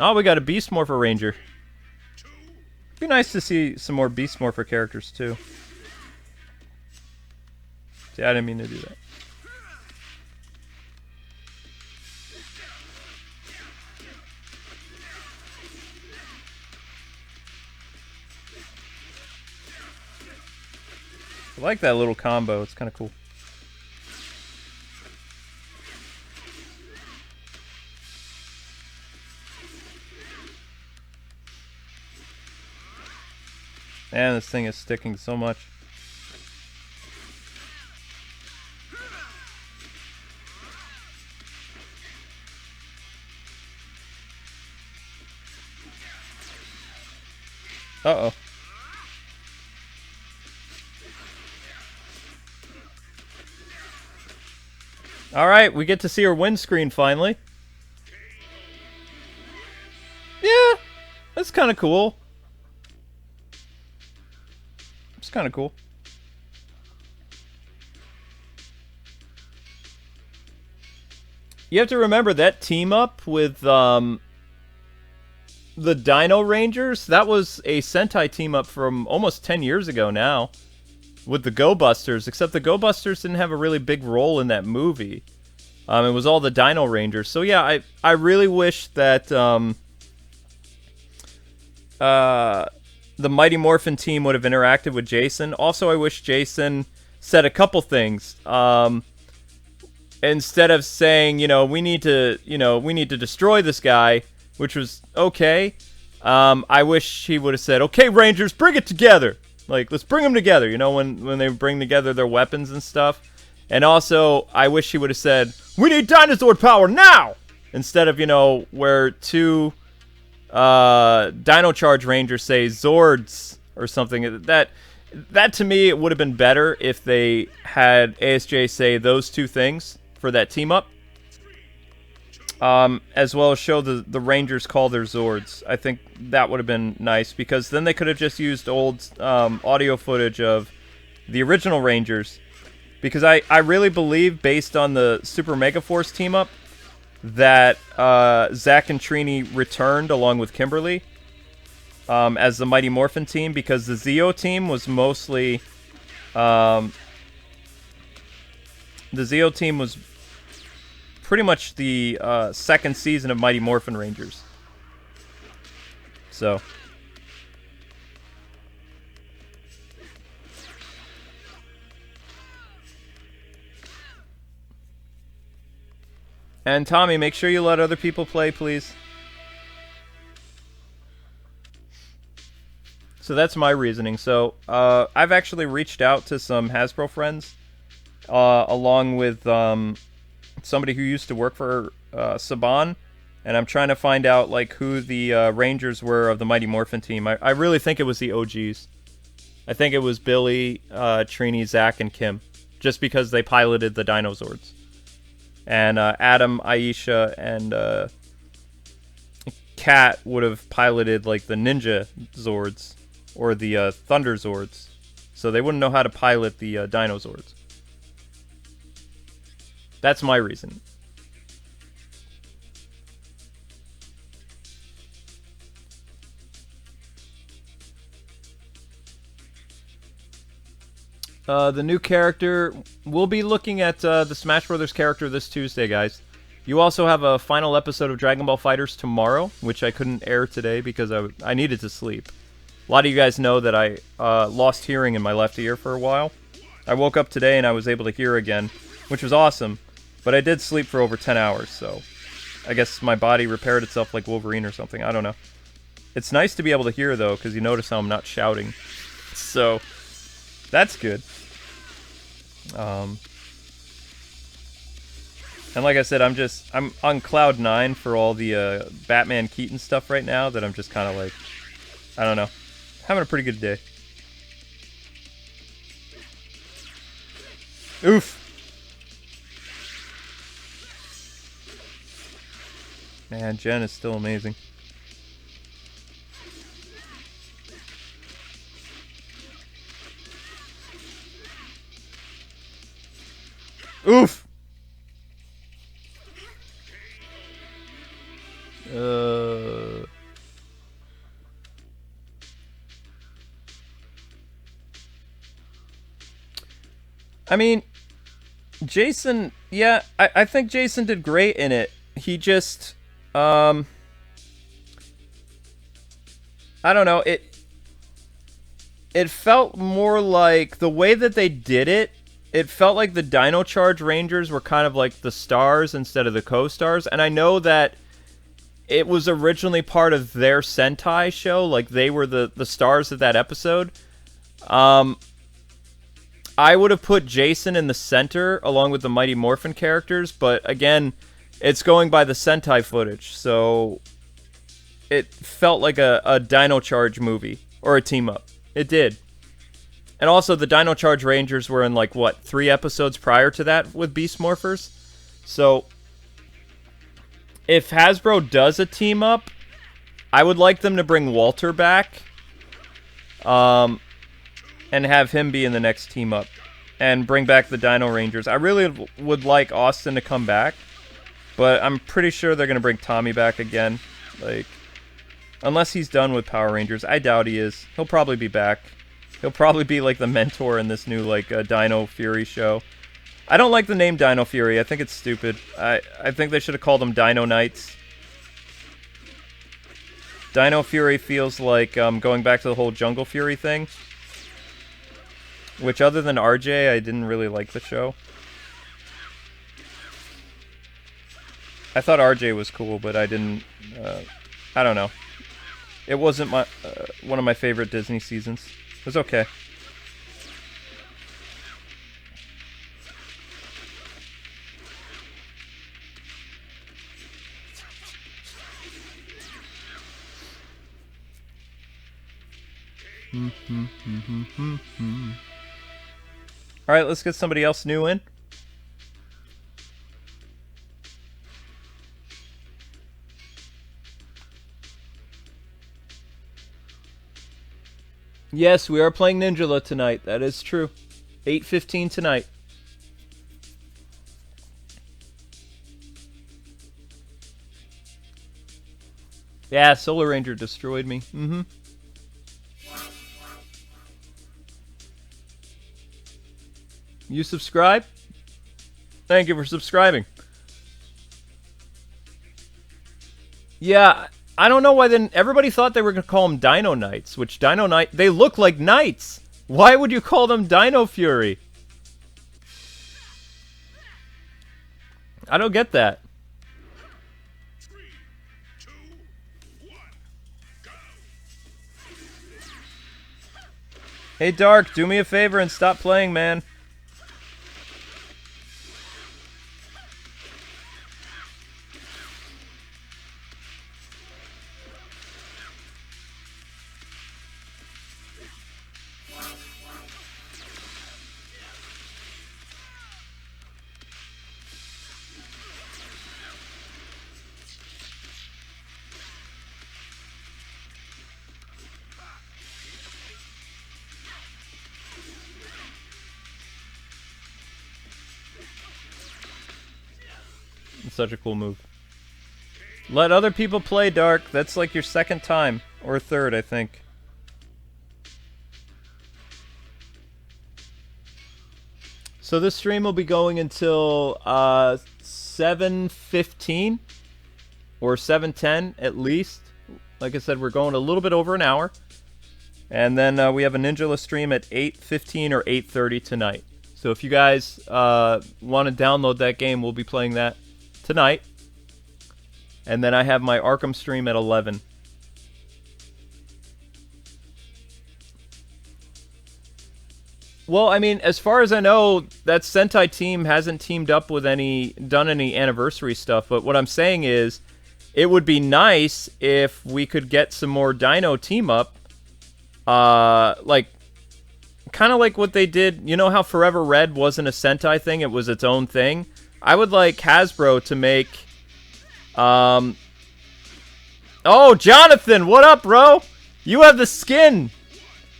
Oh, we got a Beast Morpher Ranger. Be nice to see some more Beast Morpher characters, too. See, I didn't mean to do that. I like that little combo. It's kind of cool. Man, this thing is sticking so much. Uh-oh. Alright, we get to see her windscreen finally. Yeah, that's kind of cool. It's kind of cool. You have to remember that team up with the Dino Rangers. That was a Sentai team up from almost 10 years ago now. With the Go Busters, except the Go Busters didn't have a really big role in that movie. It was all the Dino Rangers. So yeah, I really wish that the Mighty Morphin team would have interacted with Jason. Also, I wish Jason said a couple things. Instead of saying, we need to destroy this guy, which was okay. I wish he would have said, "Okay, Rangers, bring it together." Like, let's bring them together, when they bring together their weapons and stuff. And also, I wish he would have said, "We need dinosaur power now!" Instead of, where two Dino Charge Rangers say Zords or something. That to me, it would have been better if they had ASJ say those two things for that team up. As well as show the Rangers call their Zords. I think that would have been nice, because then they could have just used old audio footage of the original Rangers. Because I really believe, based on the Super Megaforce team up, that Zack and Trini returned along with Kimberly as the Mighty Morphin team, because the Zeo team was mostly the Zeo team was pretty much the second season of Mighty Morphin Rangers. So. And Tommy, make sure you let other people play, please. So that's my reasoning. So I've actually reached out to some Hasbro friends, along with somebody who used to work for Saban, and I'm trying to find out who the Rangers were of the Mighty Morphin team. I really think it was the OGs. I think it was Billy, Trini, Zach, and Kim, just because they piloted the Dinozords. And Adam, Aisha, and Kat would have piloted the Ninja Zords or the Thunder Zords, so they wouldn't know how to pilot the Dinozords. That's my reason. The new character, we'll be looking at the Smash Brothers character this Tuesday, guys. You also have a final episode of Dragon Ball FighterZ tomorrow, which I couldn't air today because I needed to sleep. A lot of you guys know that I lost hearing in my left ear for a while. I woke up today and I was able to hear again, which was awesome. But I did sleep for over 10 hours, so I guess my body repaired itself like Wolverine or something. I don't know. It's nice to be able to hear, though, because you notice how I'm not shouting. So, that's good. And like I said, I'm on cloud 9 for all the Batman Keaton stuff right now, that I'm just kind of I don't know, having a pretty good day. Oof. Man, Jen is still amazing. Oof! I mean, Jason, yeah, I think Jason did great in it. He just, I don't know, it felt more like, the way that they did it, it felt like the Dino Charge Rangers were kind of like the stars instead of the co-stars, and I know that it was originally part of their Sentai show. Like, they were the stars of that episode. I would have put Jason in the center along with the Mighty Morphin characters, but again, it's going by the Sentai footage, so it felt like a Dino Charge movie or a team-up. It did. And also, the Dino Charge Rangers were in, like, what, 3 episodes prior to that with Beast Morphers? So, if Hasbro does a team-up, I would like them to bring Walter back. And have him be in the next team-up. And bring back the Dino Rangers. I really would like Austin to come back. But I'm pretty sure they're going to bring Tommy back again. Like, unless he's done with Power Rangers. I doubt he is. He'll probably be back. He'll probably be, like, the mentor in this new, like, Dino Fury show. I don't like the name Dino Fury. I think it's stupid. I think they should have called them Dino Knights. Dino Fury feels like going back to the whole Jungle Fury thing. Which, other than RJ, I didn't really like the show. I thought RJ was cool, but I didn't... I don't know. It wasn't my one of my favorite Disney seasons. It was okay. Alright, let's get somebody else new in. Yes, we are playing Ninjala tonight. That is true. 8:15 tonight. Yeah, Solar Ranger destroyed me. Mm-hmm. You subscribe? Thank you for subscribing. Yeah, I don't know why then everybody thought they were going to call them Dino Knights, which Dino Knight, they look like knights. Why would you call them Dino Fury? I don't get that. 3, 2, 1, go! Hey Dark, do me a favor and stop playing, man. It's such a cool move. Let other people play, Dark. That's like your second time. Or third, I think. So this stream will be going until 7:15 or 7:10 at least. Like I said, we're going a little bit over an hour. And then we have a Ninjala stream at 8:15 or 8:30 tonight. So if you guys want to download that game, we'll be playing that tonight. And then I have my Arkham stream at 11. Well, I mean, as far as I know, that Sentai team hasn't teamed up with done any anniversary stuff. But what I'm saying is, it would be nice if we could get some more Dino team up. Like, kind of like what they did. You know how Forever Red wasn't a Sentai thing? It was its own thing. I would like Hasbro to make... Oh, Jonathan! What up, bro? You have the skin!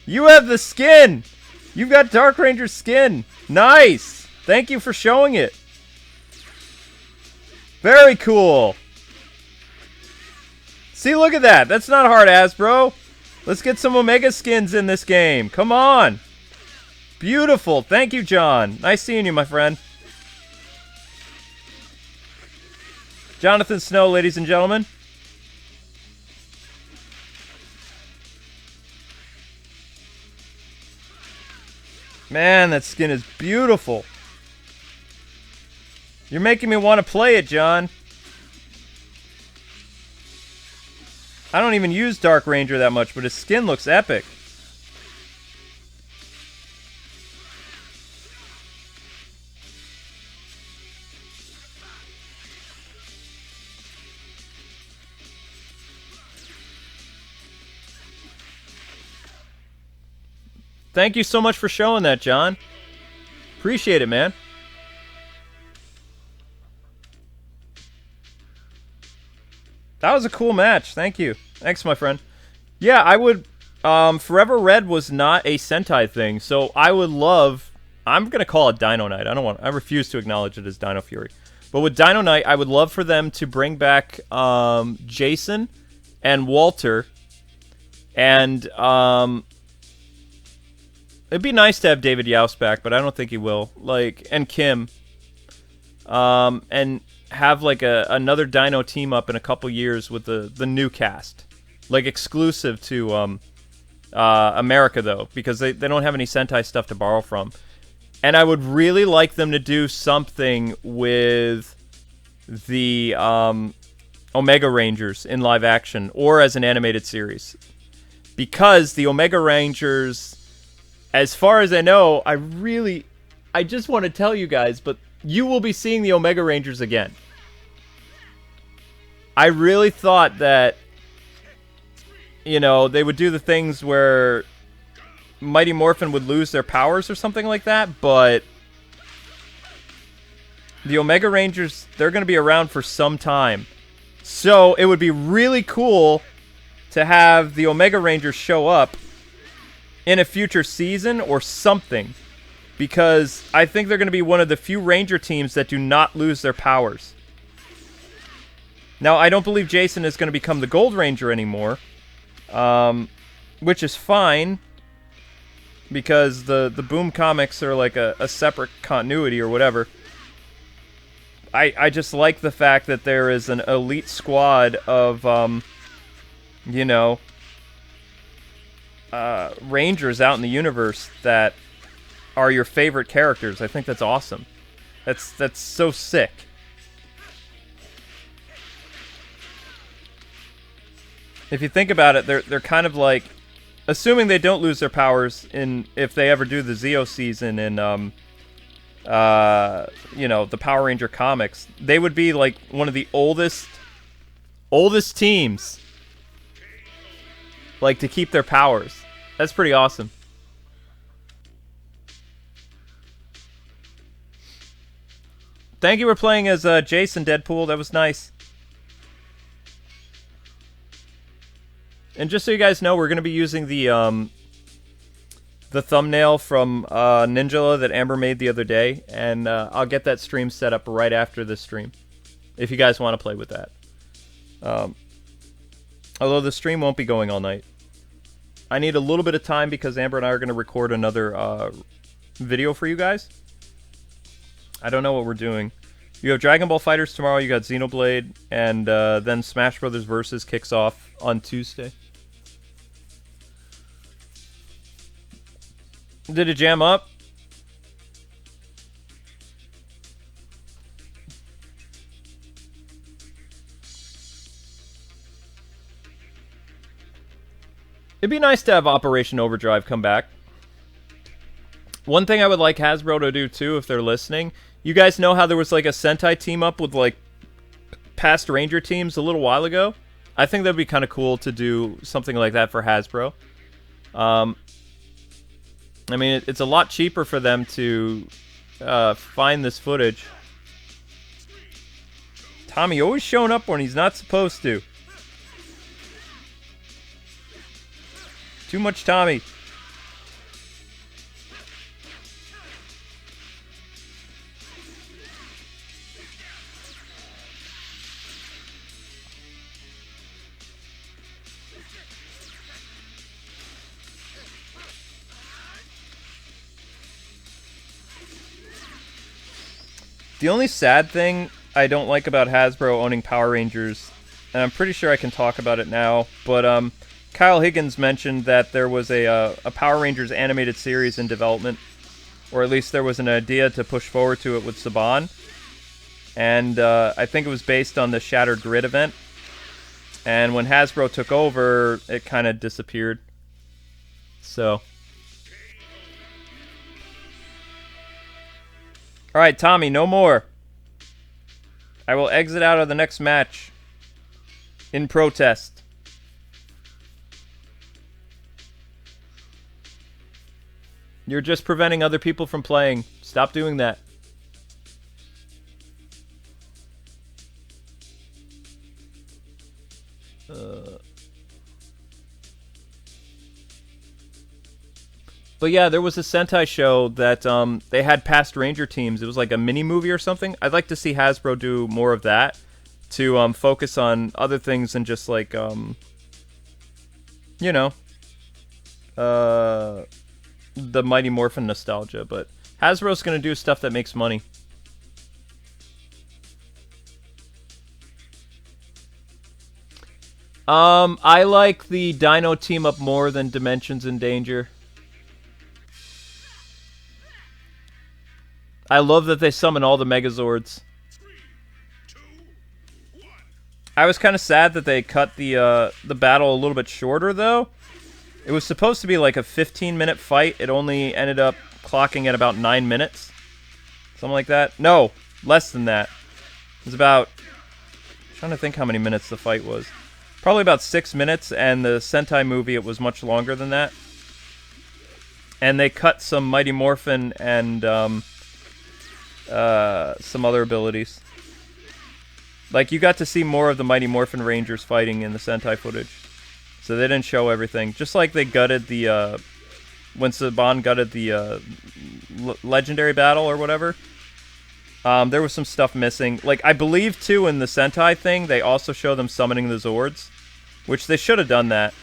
You have the skin! You've got Dark Ranger skin! Nice! Thank you for showing it. Very cool. See, look at that. That's not hard, Hasbro. Let's get some Omega skins in this game. Come on. Beautiful. Thank you, John. Nice seeing you, my friend. Jonathan Snow, ladies and gentlemen. Man, that skin is beautiful. You're making me want to play it, John. I don't even use Dark Ranger that much, but his skin looks epic. Thank you so much for showing that, John. Appreciate it, man. That was a cool match. Thank you. Thanks, my friend. Yeah, I would... Forever Red was not a Sentai thing, so I would love... I'm going to call it Dino Night. I refuse to acknowledge it as Dino Fury. But with Dino Night, I would love for them to bring back Jason and Walter. And it'd be nice to have David Youst back, but I don't think he will. Like, and Kim. And have like another Dino team up in a couple years with the new cast, like exclusive to America though, because they don't have any Sentai stuff to borrow from. And I would really like them to do something with the Omega Rangers in live action or as an animated series, because the Omega Rangers, as far as I know, I just want to tell you guys, but you will be seeing the Omega Rangers again. I really thought that, you know, they would do the things where Mighty Morphin would lose their powers or something like that, but the Omega Rangers, they're going to be around for some time. So it would be really cool to have the Omega Rangers show up in a future season or something, because I think they're going to be one of the few Ranger teams that do not lose their powers. Now, I don't believe Jason is going to become the Gold Ranger anymore, which is fine, because the Boom comics are like a separate continuity or whatever. I just like the fact that there is an elite squad of, you know, Rangers out in the universe that are your favorite characters. I think that's awesome. That's so sick. If you think about it, they're kind of like, assuming they don't lose their powers if they ever do the Zeo season in you know, the Power Ranger comics, they would be like one of the oldest teams, like, to keep their powers. That's pretty awesome. Thank you for playing as Jason, Deadpool. That was nice. And just so you guys know, we're going to be using the thumbnail from Ninjala that Amber made the other day, and I'll get that stream set up right after this stream, if you guys want to play with that. Although the stream won't be going all night. I need a little bit of time because Amber and I are going to record another video for you guys. I don't know what we're doing. You have Dragon Ball FighterZ tomorrow, you got Xenoblade, and then Smash Brothers Versus kicks off on Tuesday. Did it jam up? It'd be nice to have Operation Overdrive come back. One thing I would like Hasbro to do too, if they're listening, you guys know how there was like a Sentai team up with like past Ranger teams a little while ago? I think that'd be kind of cool to do something like that for Hasbro. I mean, it's a lot cheaper for them to find this footage. Tommy always showing up when he's not supposed to. Too much Tommy. The only sad thing I don't like about Hasbro owning Power Rangers, and I'm pretty sure I can talk about it now, but Kyle Higgins mentioned that there was a Power Rangers animated series in development, or at least there was an idea to push forward to it with Saban, and I think it was based on the Shattered Grid event. And when Hasbro took over, it kind of disappeared. So. Alright, Tommy, no more. I will exit out of the next match in protest. You're just preventing other people from playing. Stop doing that. But yeah, there was a Sentai show that they had past Ranger teams. It was like a mini movie or something. I'd like to see Hasbro do more of that to focus on other things than just like you know, the Mighty Morphin nostalgia. But Hasbro's gonna do stuff that makes money. I like the Dino team up more than Dimensions in Danger. I love that they summon all the Megazords. 3, 2, 1. I was kind of sad that they cut the battle a little bit shorter, though. It was supposed to be like a 15-minute fight. It only ended up clocking at about 9 minutes. Something like that. No, less than that. It was about... I'm trying to think how many minutes the fight was. Probably about 6 minutes, and the Sentai movie, it was much longer than that. And they cut some Mighty Morphin and some other abilities. Like, you got to see more of the Mighty Morphin Rangers fighting in the Sentai footage. So they didn't show everything. Just like they gutted the, when Saban gutted the legendary battle or whatever. There was some stuff missing. Like, I believe, too, in the Sentai thing, they also show them summoning the Zords. Which they should have done that.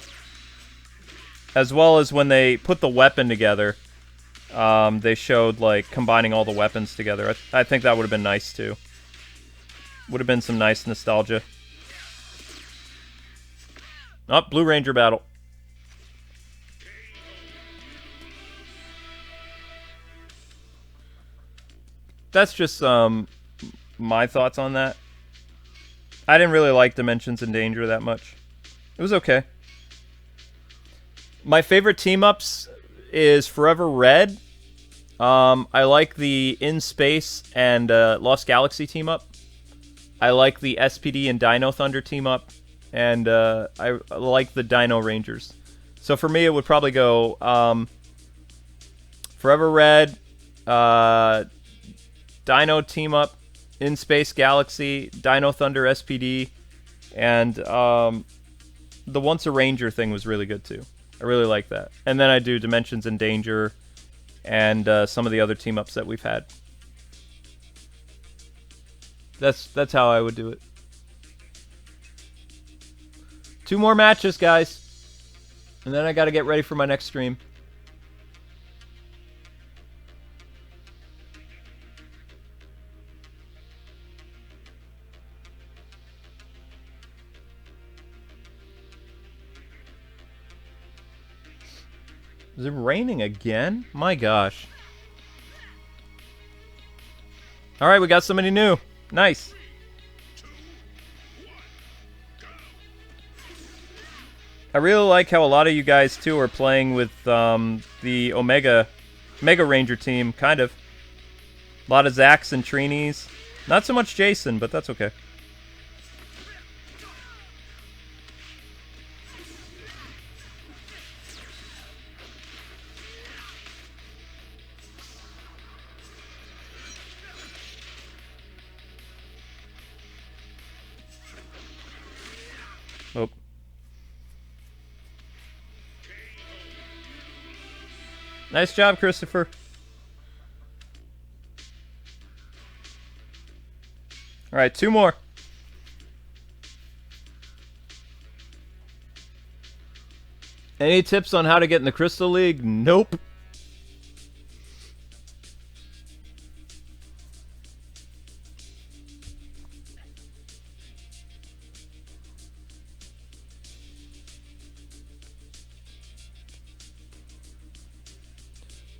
As well as when they put the weapon together. They showed, like, combining all the weapons together. I think that would have been nice, too. Would have been some nice nostalgia. Oh, Blue Ranger battle. That's just, my thoughts on that. I didn't really like Dimensions in Danger that much. It was okay. My favorite team-ups is Forever Red. I like the In Space and Lost Galaxy team-up. I like the SPD and Dino Thunder team-up. And I like the Dino Rangers. So for me, it would probably go Forever Red, Dino team-up, In Space Galaxy, Dino Thunder SPD, and the Once a Ranger thing was really good too. I really like that. And then I do Dimensions in Danger and some of the other team-ups that we've had. That's how I would do it. 2 more matches, guys. And then I gotta get ready for my next stream. Is it raining again? My gosh. Alright, we got somebody new. Nice. I really like how a lot of you guys, too, are playing with the Mega Ranger team, kind of. A lot of Zacks and Trinis. Not so much Jason, but that's okay. Oh. Nice job, Christopher. Alright, 2 more. Any tips on how to get in the Crystal League? Nope.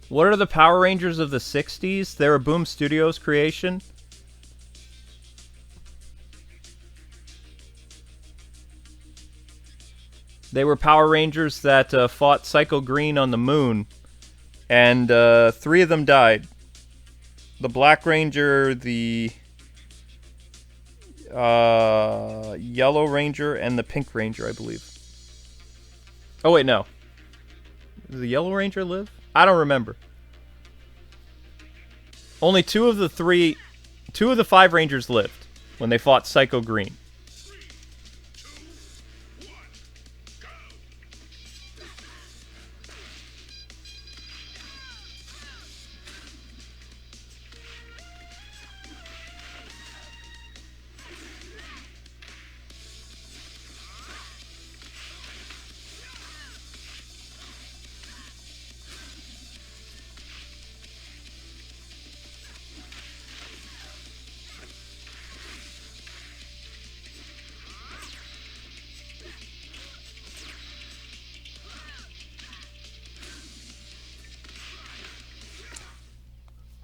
What are the Power Rangers of the 60s? They're a Boom Studios creation. They were Power Rangers that fought Psycho Green on the moon, and 3 of them died. The Black Ranger, the Yellow Ranger, and the Pink Ranger, I believe. Oh wait, no. Does the Yellow Ranger live? I don't remember. Only 2 of the 5 Rangers lived when they fought Psycho Green.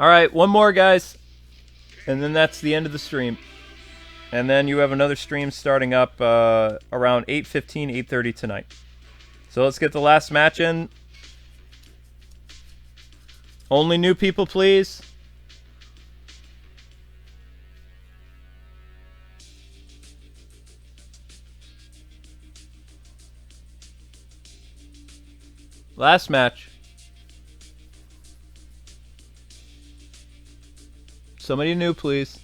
Alright, one more, guys. And then that's the end of the stream. And then you have another stream starting up around 8:15, 8:30 tonight. So let's get the last match in. Only new people, please. Last match. Somebody new, please.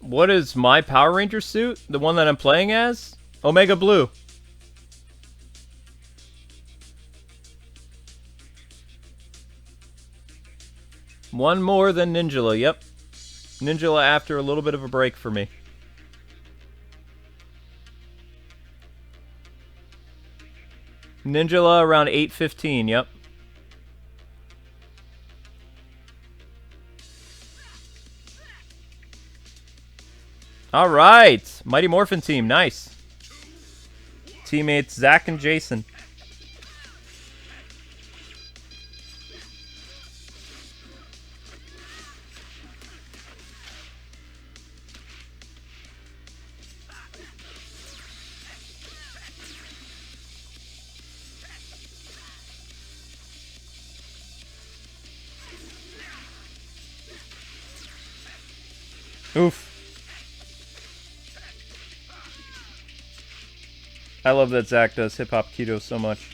What is my Power Ranger suit? The one that I'm playing as? Omega Blue. One more than Ninjala, yep. Ninjala after a little bit of a break for me. Ninjala around 8:15, yep. Alright! Mighty Morphin team, nice. Teammates Zach and Jason. Oof. I love that Zach does hip-hop keto so much.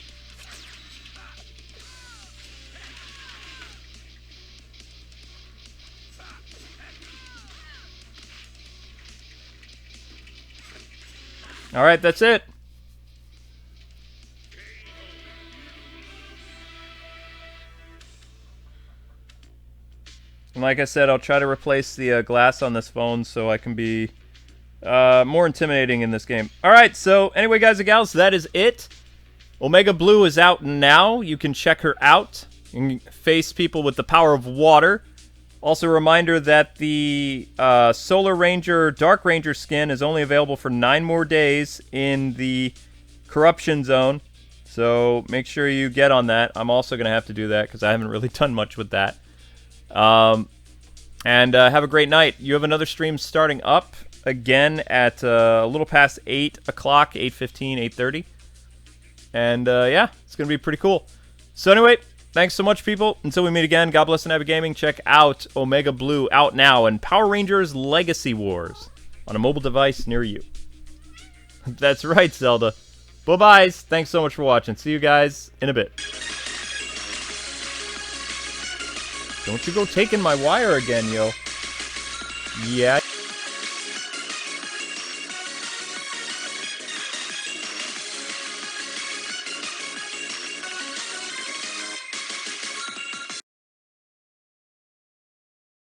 Alright, that's it. And like I said, I'll try to replace the glass on this phone so I can be more intimidating in this game. Alright, so anyway, guys and gals, that is it. Omega Blue is out now. You can check her out. You can face people with the power of water. Also, a reminder that the Solar Ranger Dark Ranger skin is only available for 9 more days in the Corruption Zone. So make sure you get on that. I'm also going to have to do that because I haven't really done much with that. And have a great night. You have another stream starting up again at a little past 8 o'clock, 8:15, 8:30. And yeah, it's going to be pretty cool. So anyway, thanks so much, people. Until we meet again, God bless and happy gaming. Check out Omega Blue out now and Power Rangers Legacy Wars on a mobile device near you. That's right, Zelda. Bye-byes. Thanks so much for watching. See you guys in a bit. Don't you go taking my wire again, yo. Yeah.